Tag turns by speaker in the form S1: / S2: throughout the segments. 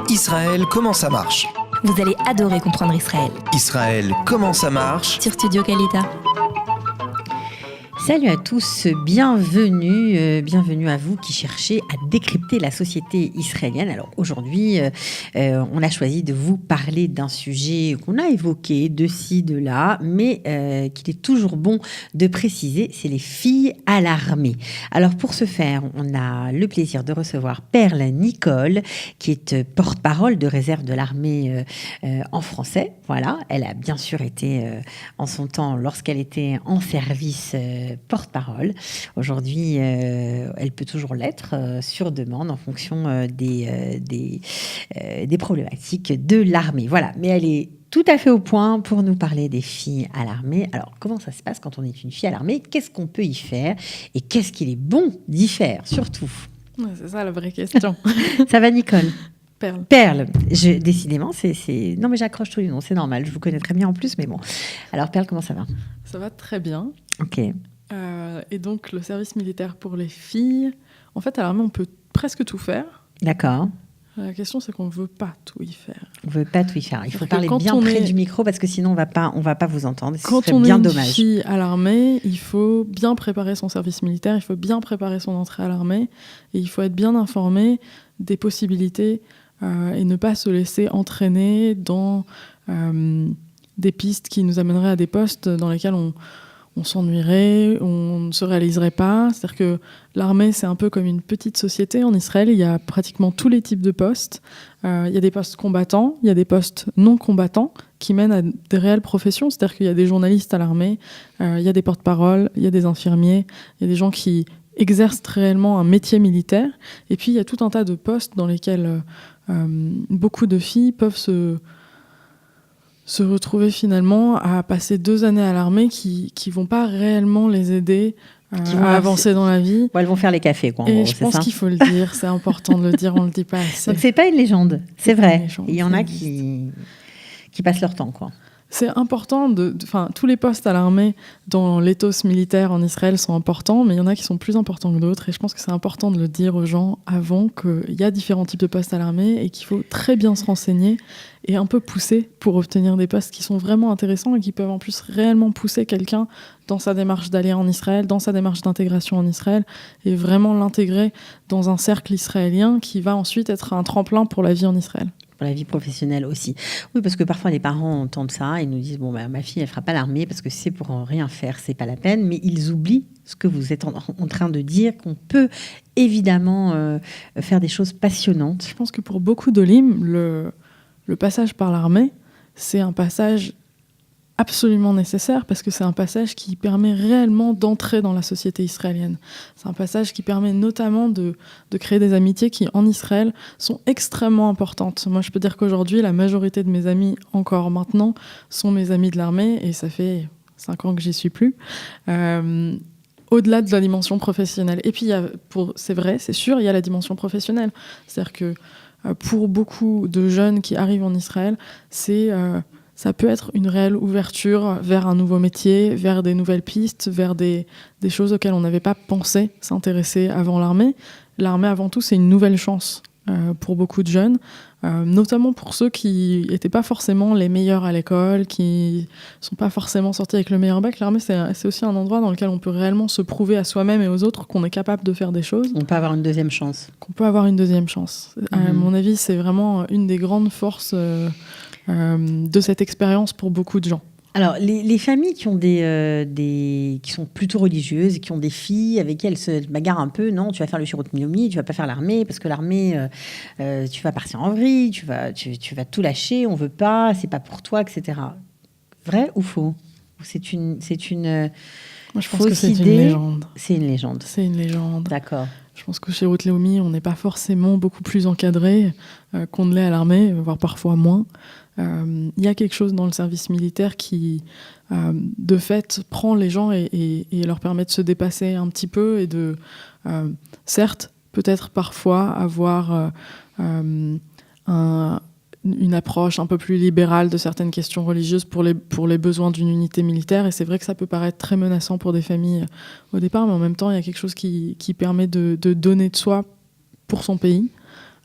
S1: Israël, comment ça marche ?
S2: Vous allez adorer comprendre Israël.
S1: Israël, comment ça marche ?
S2: Sur Studio Kalita.
S3: Salut à tous, bienvenue à vous qui cherchez à décrypter la société israélienne. Alors aujourd'hui, on a choisi de vous parler d'un sujet qu'on a évoqué de ci, de là, mais qu'il est toujours bon de préciser, c'est les filles à l'armée. Alors pour ce faire, on a le plaisir de recevoir Perle Nicole, qui est porte-parole de réserve de l'armée en français. Voilà, elle a bien sûr été en son temps, lorsqu'elle était en service, porte-parole. Aujourd'hui, elle peut toujours l'être sur demande en fonction des problématiques de l'armée. Voilà, mais elle est tout à fait au point pour nous parler des filles à l'armée. Alors, comment ça se passe quand on est une fille à l'armée ? Qu'est-ce qu'on peut y faire ? Et qu'est-ce qu'il est bon d'y faire, surtout ?
S4: Ouais, c'est ça la vraie question.
S3: Ça va, Nicole ?
S4: Perle.
S3: Décidément, c'est... Non, mais j'accroche tous les noms, c'est normal. Je vous connais très bien en plus, mais bon. Alors, Perle, comment ça va ?
S4: Ça va très bien.
S3: Ok.
S4: Et donc, le service militaire pour les filles, en fait, à l'armée, on peut presque tout faire.
S3: D'accord.
S4: La question, c'est qu'on ne veut pas tout y faire.
S3: On ne veut pas tout y faire. Il faut parler bien près du micro parce que sinon, on va pas vous entendre.
S4: Quand on est une fille à l'armée, il faut bien préparer son service militaire, il faut bien préparer son entrée à l'armée et il faut être bien informé des possibilités et ne pas se laisser entraîner dans des pistes qui nous amèneraient à des postes dans lesquels on s'ennuierait, on ne se réaliserait pas. C'est-à-dire que l'armée, c'est un peu comme une petite société en Israël. Il y a pratiquement tous les types de postes. Il y a des postes combattants, il y a des postes non combattants qui mènent à des réelles professions. C'est-à-dire qu'il y a des journalistes à l'armée, il y a des porte-paroles, il y a des infirmiers, il y a des gens qui exercent réellement un métier militaire. Et puis, il y a tout un tas de postes dans lesquels beaucoup de filles peuvent se retrouver finalement à passer 2 années à l'armée qui vont pas réellement les aider à avancer dans la vie.
S3: Elles vont faire les cafés, quoi. En gros,
S4: je pense qu'il faut le dire, c'est important de le dire, on le dit pas assez.
S3: Donc c'est pas une légende, c'est vrai. Il y en a qui passent leur temps, quoi.
S4: C'est important, tous les postes à l'armée dans l'éthos militaire en Israël sont importants, mais il y en a qui sont plus importants que d'autres. Et je pense que c'est important de le dire aux gens avant qu'il y a différents types de postes à l'armée et qu'il faut très bien se renseigner et un peu pousser pour obtenir des postes qui sont vraiment intéressants et qui peuvent en plus réellement pousser quelqu'un dans sa démarche d'aller en Israël, dans sa démarche d'intégration en Israël et vraiment l'intégrer dans un cercle israélien qui va ensuite être un tremplin pour la vie en Israël.
S3: Pour la vie professionnelle aussi. Oui, parce que parfois les parents entendent ça et nous disent ma fille elle fera pas l'armée parce que c'est pour rien faire, c'est pas la peine. Mais ils oublient ce que vous êtes en train de dire, qu'on peut évidemment faire des choses passionnantes.
S4: Je pense que pour beaucoup d'Olim, le passage par l'armée, c'est un passage absolument nécessaire parce que c'est un passage qui permet réellement d'entrer dans la société israélienne. C'est un passage qui permet notamment de créer des amitiés qui, en Israël, sont extrêmement importantes. Moi, je peux dire qu'aujourd'hui, la majorité de mes amis, encore maintenant, sont mes amis de l'armée et ça fait 5 ans que j'y suis plus. Au-delà de la dimension professionnelle. Et puis, c'est vrai, c'est sûr, il y a la dimension professionnelle. C'est-à-dire que pour beaucoup de jeunes qui arrivent en Israël, ça peut être une réelle ouverture vers un nouveau métier, vers des nouvelles pistes, vers des choses auxquelles on n'avait pas pensé s'intéresser avant l'armée. L'armée, avant tout, c'est une nouvelle chance pour beaucoup de jeunes, notamment pour ceux qui n'étaient pas forcément les meilleurs à l'école, qui ne sont pas forcément sortis avec le meilleur bac. L'armée, c'est aussi un endroit dans lequel on peut réellement se prouver à soi-même et aux autres qu'on est capable de faire des choses.
S3: On peut avoir une deuxième chance.
S4: À mon avis, c'est vraiment une des grandes forces de cette expérience pour beaucoup de gens.
S3: Alors, les familles qui ont qui sont plutôt religieuses et qui ont des filles avec qui elles se bagarrent un peu, non, tu vas faire le shirut miyumi, tu vas pas faire l'armée parce que l'armée, tu vas partir en vrille, tu vas tout lâcher, on veut pas, c'est pas pour toi, etc. Vrai ou faux ? C'est une
S4: Moi, je pense que c'est une légende.
S3: C'est une légende.
S4: C'est une légende.
S3: D'accord.
S4: Je pense qu'au shirut leumi, on n'est pas forcément beaucoup plus encadré qu'on ne l'est à l'armée, voire parfois moins. Il y a quelque chose dans le service militaire qui, de fait, prend les gens et leur permet de se dépasser un petit peu et de, certes, peut-être parfois avoir une approche un peu plus libérale de certaines questions religieuses pour les besoins d'une unité militaire. Et c'est vrai que ça peut paraître très menaçant pour des familles au départ, mais en même temps, il y a quelque chose qui permet de donner de soi pour son pays.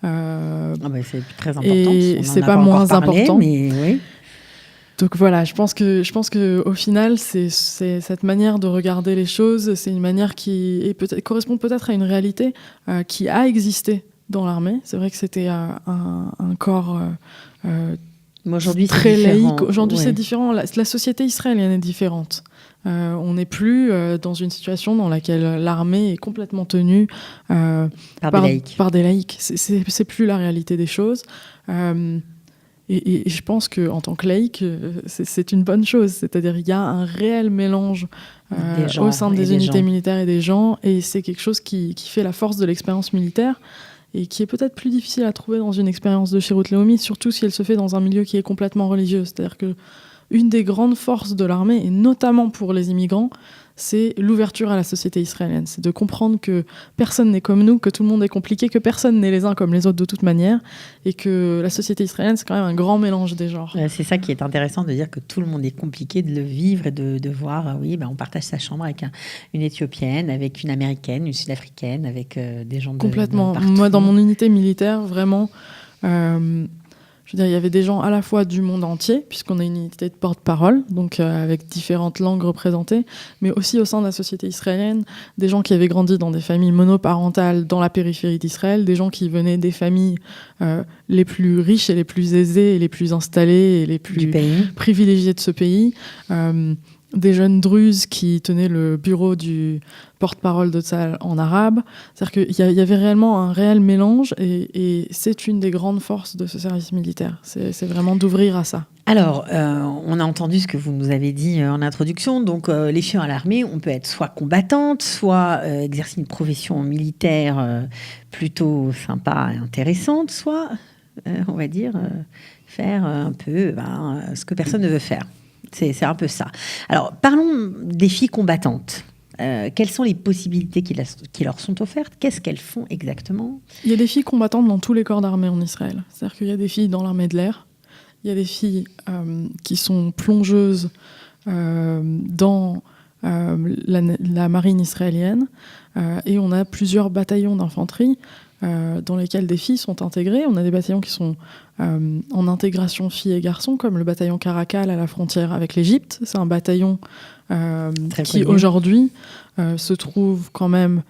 S3: C'est très important.
S4: Et
S3: On en
S4: c'est
S3: a
S4: pas
S3: encore
S4: moins
S3: parlé,
S4: important.
S3: Mais oui.
S4: Donc voilà, je pense que au final, c'est cette manière de regarder les choses, c'est une manière qui correspond peut-être à une réalité qui a existé dans l'armée. C'est vrai que c'était un corps
S3: Mais aujourd'hui,
S4: très
S3: c'est différent.
S4: laïque. Aujourd'hui,
S3: Ouais.
S4: c'est différent. La société israélienne est différente. On n'est plus dans une situation dans laquelle l'armée est complètement tenue
S3: Par des laïcs.
S4: C'est plus la réalité des choses. Et je pense qu'en tant que laïc, c'est une bonne chose. C'est-à-dire qu'il y a un réel mélange au sein des unités militaires et des gens. Et c'est quelque chose qui fait la force de l'expérience militaire et qui est peut-être plus difficile à trouver dans une expérience de Shirut Leumi, surtout si elle se fait dans un milieu qui est complètement religieux. C'est-à-dire que une des grandes forces de l'armée, et notamment pour les immigrants, c'est l'ouverture à la société israélienne. C'est de comprendre que personne n'est comme nous, que tout le monde est compliqué, que personne n'est les uns comme les autres de toute manière, et que la société israélienne, c'est quand même un grand mélange des genres.
S3: C'est ça qui est intéressant, de dire que tout le monde est compliqué, de le vivre et de voir, on partage sa chambre avec une Éthiopienne, avec une Américaine, une Sud-Africaine, avec des gens
S4: complètement.
S3: de partout.
S4: Moi, dans mon unité militaire, vraiment... je veux dire, il y avait des gens à la fois du monde entier, puisqu'on a une unité de porte-parole, donc avec différentes langues représentées, mais aussi au sein de la société israélienne, des gens qui avaient grandi dans des familles monoparentales dans la périphérie d'Israël, des gens qui venaient des familles les plus riches et les plus aisées et les plus installées et les plus privilégiées de ce pays. Des jeunes druzes qui tenaient le bureau du porte-parole de Tzahal en arabe. C'est-à-dire qu'il y avait réellement un réel mélange et c'est une des grandes forces de ce service militaire. C'est vraiment d'ouvrir à ça.
S3: Alors, on a entendu ce que vous nous avez dit en introduction. Donc, les filles à l'armée, on peut être soit combattante, soit exercer une profession militaire plutôt sympa et intéressante, soit, on va dire, faire un peu ce que personne ne veut faire. C'est un peu ça. Alors, parlons des filles combattantes. Quelles sont les possibilités qui leur sont offertes? Qu'est-ce qu'elles font exactement?
S4: Il y a des filles combattantes dans tous les corps d'armée en Israël. C'est-à-dire qu'il y a des filles dans l'armée de l'air, il y a des filles qui sont plongeuses dans la marine israélienne, et on a plusieurs bataillons d'infanterie dans lesquels des filles sont intégrées. On a des bataillons qui sont en intégration filles et garçons, comme le bataillon Caracal à la frontière avec l'Égypte. C'est un bataillon qui aujourd'hui se trouve quand même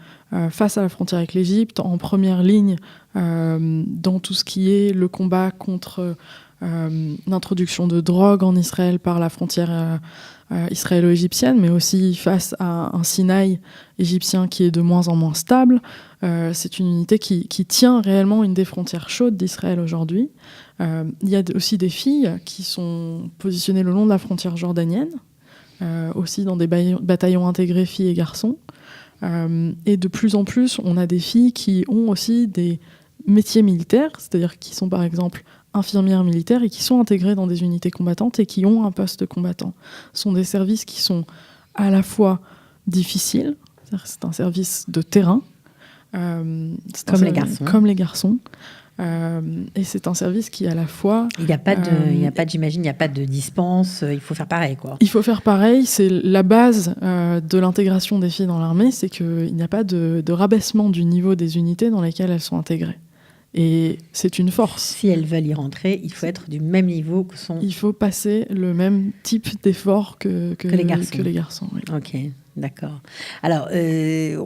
S4: face à la frontière avec l'Égypte, en première ligne dans tout ce qui est le combat contre l'introduction de drogue en Israël par la frontière israélo-égyptienne, mais aussi face à un Sinaï égyptien qui est de moins en moins stable. C'est une unité qui tient réellement une des frontières chaudes d'Israël aujourd'hui. Il y a aussi des filles qui sont positionnées le long de la frontière jordanienne, aussi dans des bataillons intégrés filles et garçons. Et de plus en plus, on a des filles qui ont aussi des métiers militaires, c'est-à-dire qui sont par exemple infirmières militaires et qui sont intégrées dans des unités combattantes et qui ont un poste combattant. Ce sont des services qui sont à la fois difficiles, c'est un service de terrain,
S3: comme les garçons.
S4: Et c'est un service qui à la fois...
S3: J'imagine, il n'y a pas de dispense, il faut faire pareil, quoi.
S4: Il faut faire pareil, c'est la base de l'intégration des filles dans l'armée, c'est qu'il n'y a pas de rabaissement du niveau des unités dans lesquelles elles sont intégrées. Et c'est une force.
S3: Si elles veulent y rentrer, il faut être du même niveau que son...
S4: Il faut passer le même type d'effort que les garçons. Oui.
S3: Ok, d'accord. Alors,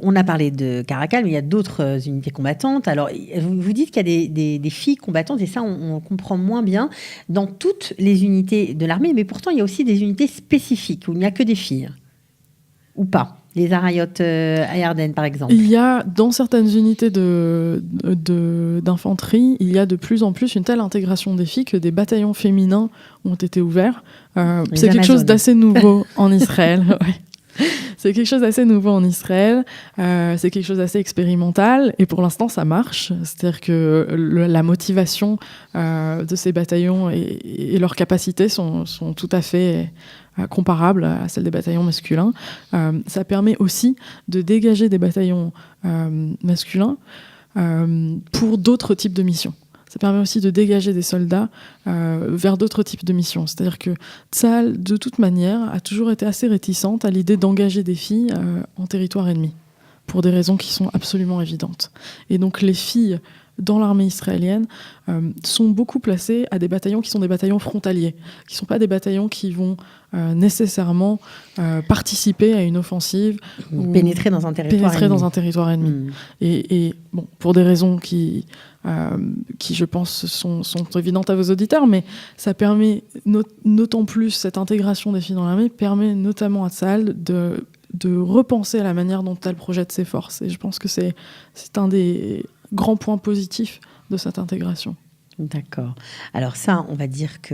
S3: on a parlé de Caracal, mais il y a d'autres unités combattantes. Alors, vous dites qu'il y a des filles combattantes, et ça, on comprend moins bien dans toutes les unités de l'armée, mais pourtant, il y a aussi des unités spécifiques où il n'y a que des filles. Ou pas? Les Arayot à Yarden, par exemple.
S4: Il y a, dans certaines unités d'infanterie, il y a de plus en plus une telle intégration des filles que des bataillons féminins ont été ouverts. C'est quelque chose d'assez nouveau en Israël. Ouais. C'est quelque chose d'assez nouveau en Israël. C'est quelque chose d'assez expérimental. Et pour l'instant, ça marche. C'est-à-dire que la motivation de ces bataillons et leurs capacités sont tout à fait... comparable à celle des bataillons masculins. Ça permet aussi de dégager des bataillons masculins pour d'autres types de missions. Ça permet aussi de dégager des soldats vers d'autres types de missions. C'est-à-dire que Tzahal, de toute manière, a toujours été assez réticente à l'idée d'engager des filles en territoire ennemi. pour des raisons qui sont absolument évidentes. Et donc les filles dans l'armée israélienne sont beaucoup placées à des bataillons qui sont des bataillons frontaliers, qui ne sont pas des bataillons qui vont nécessairement participer à une offensive
S3: ou pénétrer dans un territoire
S4: ennemi. Et bon, pour des raisons qui je pense, sont évidentes à vos auditeurs, mais ça permet, d'autant plus cette intégration des filles dans l'armée, permet notamment à Tsahal de repenser à la manière dont elle projette ses forces. Et je pense que c'est un des grands points positifs de cette intégration.
S3: D'accord. Alors ça, on va dire que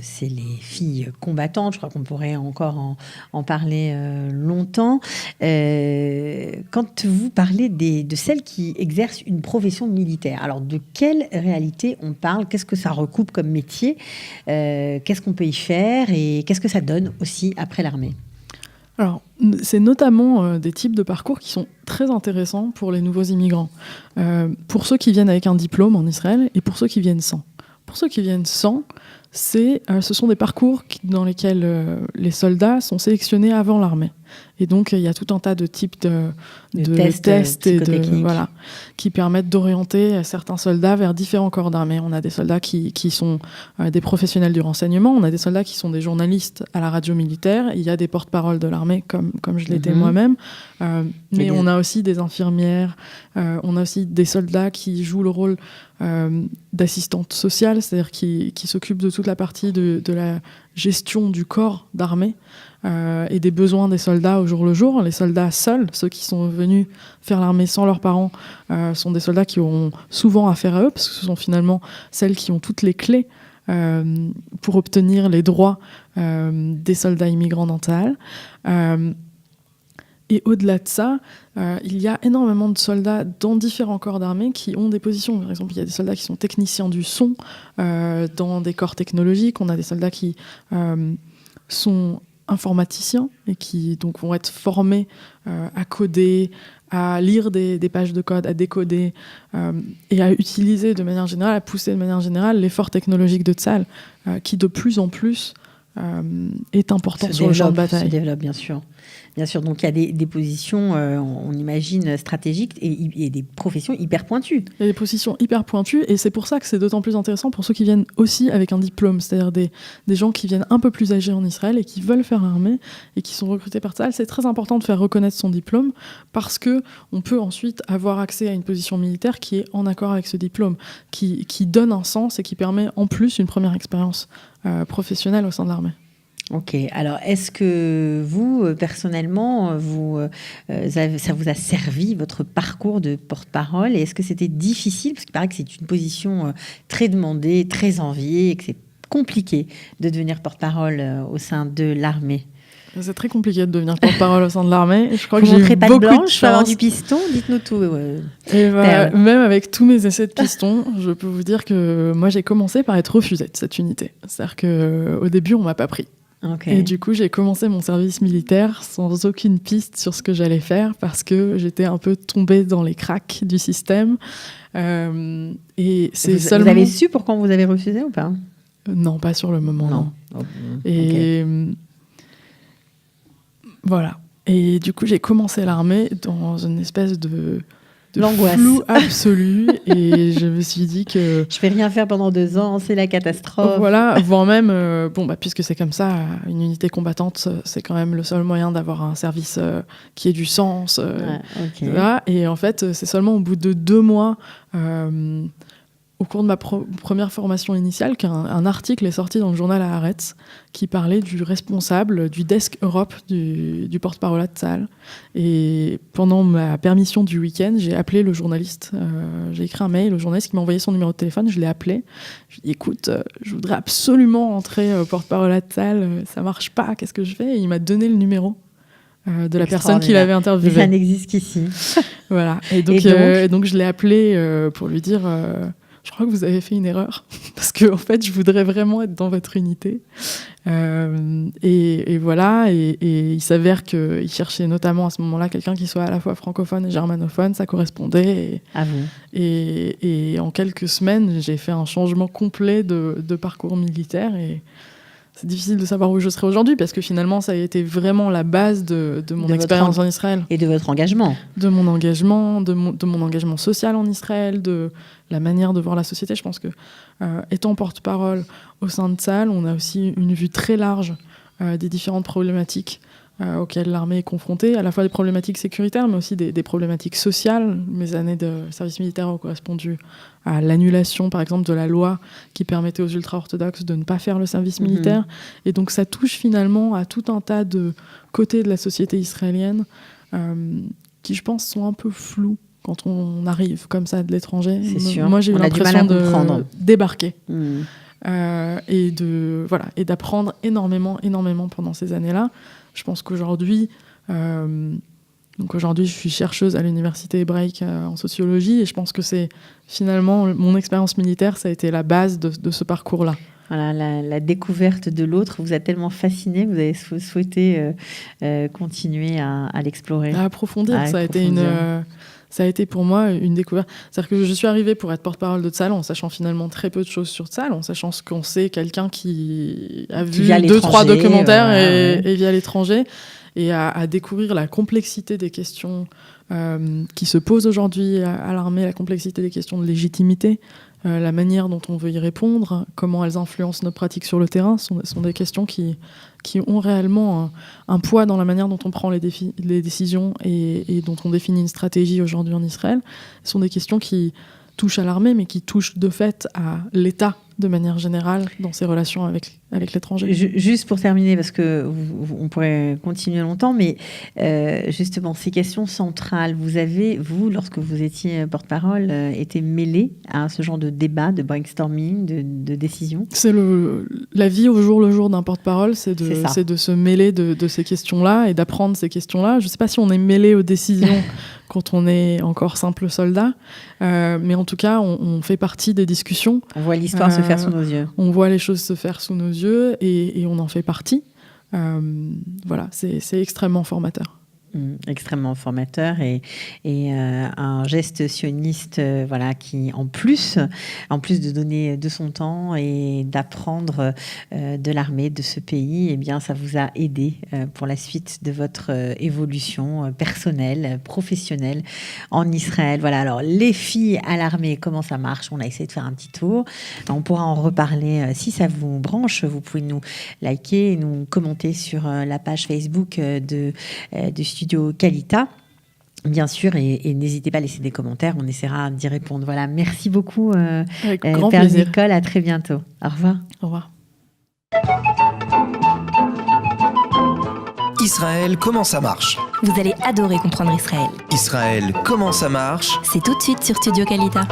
S3: c'est les filles combattantes. Je crois qu'on pourrait encore en parler longtemps. Quand vous parlez de celles qui exercent une profession militaire, alors de quelle réalité on parle? Qu'est-ce que ça recoupe comme métier? Qu'est-ce qu'on peut y faire? Et qu'est-ce que ça donne aussi après l'armée?
S4: Alors, c'est notamment des types de parcours qui sont très intéressants pour les nouveaux immigrants. Pour ceux qui viennent avec un diplôme en Israël et pour ceux qui viennent sans. Pour ceux qui viennent sans, ce sont des parcours dans lesquels les soldats sont sélectionnés avant l'armée. Et donc, il y a tout un tas de types de tests et qui permettent d'orienter certains soldats vers différents corps d'armée. On a des soldats qui sont des professionnels du renseignement, on a des soldats qui sont des journalistes à la radio militaire, il y a des porte-paroles de l'armée, comme je l'étais moi-même, mais on a aussi des infirmières, on a aussi des soldats qui jouent le rôle d'assistante sociale, c'est-à-dire qui s'occupent de toute la partie de la gestion du corps d'armée, et des besoins des soldats au jour le jour. Les soldats seuls, ceux qui sont venus faire l'armée sans leurs parents, sont des soldats qui auront souvent affaire à eux, parce que ce sont finalement celles qui ont toutes les clés pour obtenir les droits des soldats immigrants dans Tsahal. Et au-delà de ça, il y a énormément de soldats dans différents corps d'armée qui ont des positions. Par exemple, il y a des soldats qui sont techniciens du son dans des corps technologiques. On a des soldats qui sont informaticiens et qui donc vont être formés à coder, à lire des pages de code, à décoder et à utiliser de manière générale, à pousser de manière générale l'effort technologique de Tsahal qui de plus en plus est important sur le champ de bataille.
S3: Se développe, bien sûr. Bien sûr, donc il y a des positions, on imagine, stratégiques et des professions hyper pointues.
S4: Il y a des positions hyper pointues et c'est pour ça que c'est d'autant plus intéressant pour ceux qui viennent aussi avec un diplôme, c'est-à-dire des gens qui viennent un peu plus âgés en Israël et qui veulent faire l'armée et qui sont recrutés par Tsahal. C'est très important de faire reconnaître son diplôme parce qu'on peut ensuite avoir accès à une position militaire qui est en accord avec ce diplôme, qui donne un sens et qui permet en plus une première expérience professionnelle au sein de l'armée.
S3: Ok, alors est-ce que vous, personnellement, ça vous a servi, votre parcours de porte-parole, et est-ce que c'était difficile, parce qu'il paraît que c'est une position très demandée, très enviée, et que c'est compliqué de devenir porte-parole au sein de l'armée?
S4: C'est très compliqué de devenir porte-parole au sein de l'armée. Je crois que
S3: j'ai
S4: eu
S3: beaucoup de chance.
S4: Je peux
S3: avoir du piston, dites-nous tout.
S4: Et même avec tous mes essais de piston, je peux vous dire que moi j'ai commencé par être refusée de cette unité. C'est-à-dire qu'au début on m'a pas pris. Okay. Et du coup, j'ai commencé mon service militaire sans aucune piste sur ce que j'allais faire parce que j'étais un peu tombée dans les cracks du système. Et
S3: vous avez su pourquoi vous avez refusé ou pas?
S4: Non, pas sur le moment. Non.
S3: Oh,
S4: et voilà. Et du coup, j'ai commencé l'armée dans une espèce de flou absolu et je me suis dit que
S3: je vais rien faire pendant 2 ans, c'est la catastrophe.
S4: Voilà, voire même puisque c'est comme ça, une unité combattante, c'est quand même le seul moyen d'avoir un service qui ait du sens. Voilà. Et en fait, c'est seulement au bout de 2 mois, au cours de ma première formation initiale, qu'un article est sorti dans le journal Haaretz qui parlait du responsable du desk Europe du porte-parole de Tsahal. Et pendant ma permission du week-end, j'ai appelé le journaliste. J'ai écrit un mail au journaliste qui m'a envoyé son numéro de téléphone. Je l'ai appelé. Je lui ai dit, écoute, je voudrais absolument entrer porte-parole à Tsahal. Ça marche pas. Qu'est-ce que je fais? Et il m'a donné le numéro de la personne qui l'avait interviewé.
S3: Ça n'existe qu'ici.
S4: Voilà. Et donc je l'ai appelé pour lui dire... je crois que vous avez fait une erreur parce que en fait je voudrais vraiment être dans votre unité et voilà et il s'avère qu'il cherchait notamment à ce moment-là quelqu'un qui soit à la fois francophone et germanophone, ça correspondait et en quelques semaines j'ai fait un changement complet de parcours militaire et c'est difficile de savoir où je serais aujourd'hui parce que finalement, ça a été vraiment la base de mon expérience en Israël.
S3: Et de votre engagement.
S4: De mon engagement, de mon engagement social en Israël, de la manière de voir la société. Je pense que, étant porte-parole au sein de Tsahal, on a aussi une vue très large des différentes problématiques auxquelles l'armée est confrontée, à la fois des problématiques sécuritaires, mais aussi des problématiques sociales. Mes années de service militaire ont correspondu à l'annulation, par exemple, de la loi qui permettait aux ultra-orthodoxes de ne pas faire le service militaire. Et donc ça touche finalement à tout un tas de côtés de la société israélienne qui, je pense, sont un peu flous quand on arrive comme ça de l'étranger.
S3: C'est sûr.
S4: Moi, j'ai eu l'impression de débarquer. Et d'apprendre énormément pendant ces années-là. Je pense qu'aujourd'hui, je suis chercheuse à l'université hébraïque en sociologie, et je pense que c'est finalement mon expérience militaire, ça a été la base de ce parcours-là.
S3: Voilà, la découverte de l'autre vous a tellement fasciné, vous avez souhaité continuer à l'explorer.
S4: À approfondir. Ça a été pour moi une découverte. C'est-à-dire que je suis arrivée pour être porte-parole de Tsahal en sachant finalement très peu de choses sur Tsahal, en sachant qu'on sait quelqu'un qui a vu 2-3 documentaires et via l'étranger, et à découvrir la complexité des questions qui se posent aujourd'hui à l'armée, la complexité des questions de légitimité, la manière dont on veut y répondre, comment elles influencent nos pratiques sur le terrain, sont des questions qui ont réellement un poids dans la manière dont on prend les décisions et dont on définit une stratégie aujourd'hui en Israël. Ce sont des questions qui touchent à l'armée, mais qui touchent de fait à l'État de manière générale dans ses relations avec l'étranger.
S3: Juste pour terminer, parce qu'on pourrait continuer longtemps, mais justement, ces questions centrales, vous, lorsque vous étiez porte-parole, été mêlé à ce genre de débat, de brainstorming, de décision?
S4: C'est la vie au jour le jour d'un porte-parole, c'est de se mêler de ces questions-là et d'apprendre ces questions-là. Je ne sais pas si on est mêlé aux décisions quand on est encore simple soldat, mais en tout cas, on fait partie des discussions.
S3: On voit l'histoire se faire sous nos yeux.
S4: On voit les choses se faire sous nos yeux et on en fait partie. Voilà, c'est extrêmement formateur.
S3: Extrêmement formateur et un geste sioniste qui en plus de donner de son temps et d'apprendre de l'armée de ce pays, ça vous a aidé pour la suite de votre évolution personnelle, professionnelle en Israël. Voilà, alors les filles à l'armée, comment ça marche? On a essayé de faire un petit tour. On pourra en reparler si ça vous branche. Vous pouvez nous liker et nous commenter sur la page Facebook de Studio Kalita, bien sûr, et n'hésitez pas à laisser des commentaires, on essaiera d'y répondre. Voilà, merci beaucoup,
S4: avec grand
S3: Père
S4: plaisir.
S3: Nicole, à très bientôt. Au revoir.
S4: Au revoir.
S1: Israël, comment ça marche?
S2: Vous allez adorer comprendre Israël.
S1: Israël, comment ça marche?
S2: C'est tout de suite sur Studio Kalita.